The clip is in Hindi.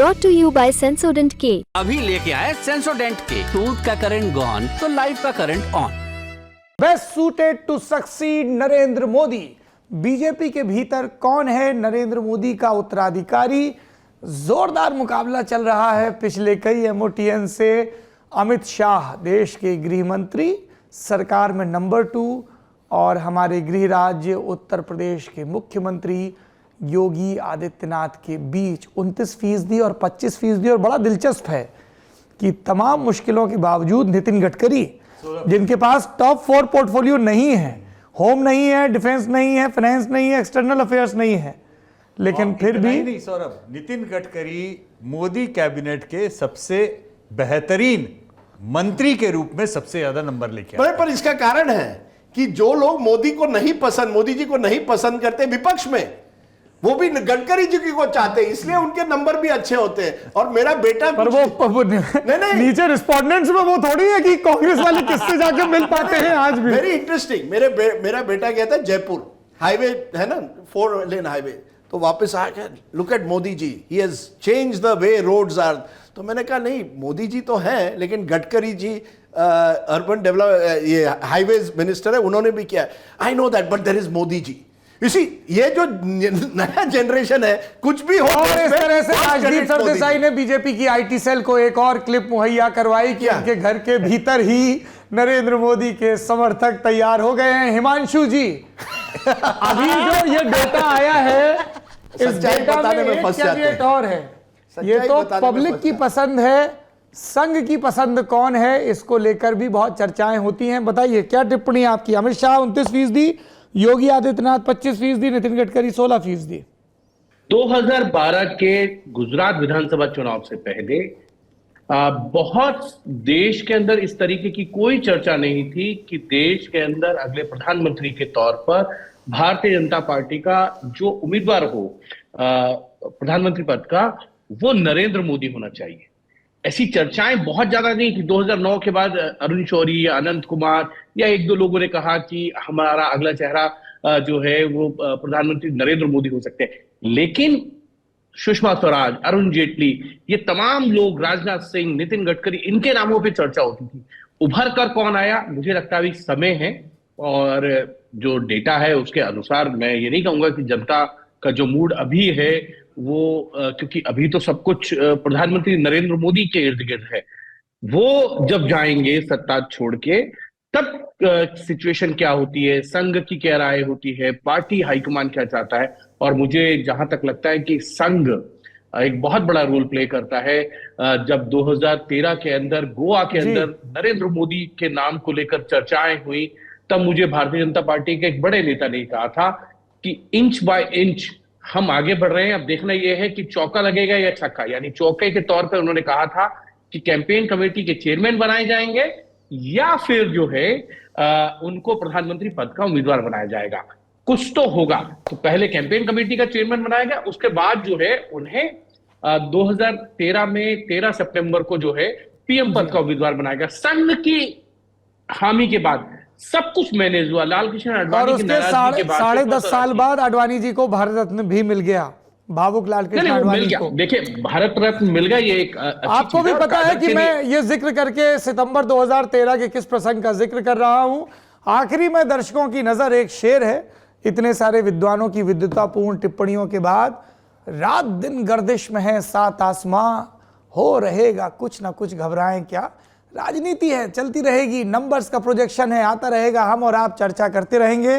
brought to you by Sensodyne K। अभी लेके आए सेंसोडेंट के, टूथ का करंट गॉन तो लाइफ का current on. Best suited to succeed Narendra Modi. BJP के भीतर कौन है नरेंद्र मोदी का उत्तराधिकारी? जोरदार मुकाबला चल रहा है पिछले कई एमओटीएन से। अमित शाह देश के गृह मंत्री, सरकार में नंबर 2, और हमारे गृह राज्य उत्तर प्रदेश के मुख्यमंत्री योगी आदित्यनाथ के बीच 29% और 25%। और बड़ा दिलचस्प है कि तमाम मुश्किलों के बावजूद नितिन गडकरी, जिनके पास टॉप 4 पोर्टफोलियो नहीं है, होम नहीं है, डिफेंस नहीं है, फाइनेंस नहीं है, एक्सटर्नल अफेयर्स नहीं है, लेकिन फिर भी नहीं सौरभ, नितिन गडकरी मोदी कैबिनेट के सबसे बेहतरीन मंत्री के रूप में सबसे ज्यादा नंबर लेके आए। पर इसका कारण है कि जो लोग मोदी जी को नहीं पसंद करते विपक्ष में, वो भी गडकरी जी को चाहते हैं, इसलिए उनके नंबर भी अच्छे होते हैं। और मेरा बेटा पर वो नहीं, नीचे रिस्पोंडेंट्स में वो थोड़ी है कि कांग्रेस वाले किससे जाके मिल पाते हैं आज भी। Very interesting. मेरा बेटा गया था जयपुर, हाईवे है ना, 4 लेन हाईवे, तो वापस आ गया, look at Modi ji, he has change the way roads are. तो मैंने कहा नहीं, मोदी जी तो हैं, लेकिन गडकरी जी अर्बन डेवलप ये हाईवेज मिनिस्टर है, उन्होंने भी किया। I know that, but there is Modi ji. इसी ये जो नया जनरेशन है, कुछ भी हो। और इस तरह से राजदीप सरदेसाई ने बीजेपी की आईटी सेल को एक और क्लिप मुहैया करवाई कि उनके घर के भीतर ही नरेंद्र मोदी के समर्थक तैयार हो गए हैं। हिमांशु जी, अभी जो ये डेटा आया है, इस डेटा में एक कैविएट और है, ये तो पब्लिक की पसंद है, संघ की पसंद कौन है, इसको लेकर भी बहुत चर्चाएं होती हैं। बताइए क्या टिप्पणी आपकी? अमित शाह 29%, योगी आदित्यनाथ 25%, नितिन गडकरी 16%। 2012 के गुजरात विधानसभा चुनाव से पहले बहुत देश के अंदर इस तरीके की कोई चर्चा नहीं थी कि देश के अंदर अगले प्रधानमंत्री के तौर पर भारतीय जनता पार्टी का जो उम्मीदवार हो प्रधानमंत्री पद का, वो नरेंद्र मोदी होना चाहिए। ऐसी चर्चाएं बहुत ज्यादा नहीं थी। 2009 के बाद अरुण शौरी या अनंत कुमार या 1-2 लोगों ने कहा कि हमारा अगला चेहरा जो है वो प्रधानमंत्री नरेंद्र मोदी हो सकते हैं, लेकिन सुषमा स्वराज, अरुण जेटली, ये तमाम लोग, राजनाथ सिंह, नितिन गडकरी, इनके नामों पे चर्चा होती थी। उभर कर कौन आया, मुझे लगता है अभी समय है, और जो डेटा है उसके अनुसार मैं ये नहीं कहूंगा कि जनता का जो मूड अभी है वो क्योंकि अभी तो सब कुछ प्रधानमंत्री नरेंद्र मोदी के इर्द गिर्द है, वो जब जाएंगे सत्ता छोड़ के तब सिचुएशन क्या होती है, संघ की क्या राय होती है, पार्टी हाईकमान क्या चाहता है। और मुझे जहां तक लगता है कि संघ एक बहुत बड़ा रोल प्ले करता है। जब 2013 के अंदर गोवा के अंदर नरेंद्र मोदी के नाम को लेकर चर्चाएं हुई, तब मुझे भारतीय जनता पार्टी के एक बड़े नेता ने कहा था कि इंच बाय इंच हम आगे बढ़ रहे हैं, अब देखना यह है कि चौका लगेगा या छक्का। यानी चौके के तौर पर उन्होंने कहा था कि कैंपेन कमेटी के चेयरमैन बनाए जाएंगे या फिर जो है उनको प्रधानमंत्री पद का उम्मीदवार बनाया जाएगा, कुछ तो होगा। तो पहले कैंपेन कमेटी का चेयरमैन बनाया गया, उसके बाद जो है उन्हें 2013 में 13 सितंबर को जो है पीएम पद का उम्मीदवार बनाया गया। संघ की हामी के बाद सब कुछ मैनेज हुआ। लाल कृष्ण आडवाणी की नाराजगी के बाद 10.5 साल बाद आडवाणी जी को भारत रत्न भी मिल गया, भावुक लाल कृष्ण आडवाणी को। देखिए, भारत रत्न मिल गया, ये एक आपको भी पता है कि मैं ये जिक्र करके सितंबर 2013 के किस प्रसंग का जिक्र कर रहा हूं। आखिरी में दर्शकों की नजर एक शेर है। इतने सारे विद्वानों की विद्वतापूर्ण टिप्पणियों के बाद, रात दिन गर्दिश में है 7 आसमां, हो रहेगा कुछ ना कुछ, घबराएं क्या। राजनीति है, चलती रहेगी, नंबर्स का प्रोजेक्शन है, आता रहेगा, हम और आप चर्चा करते रहेंगे।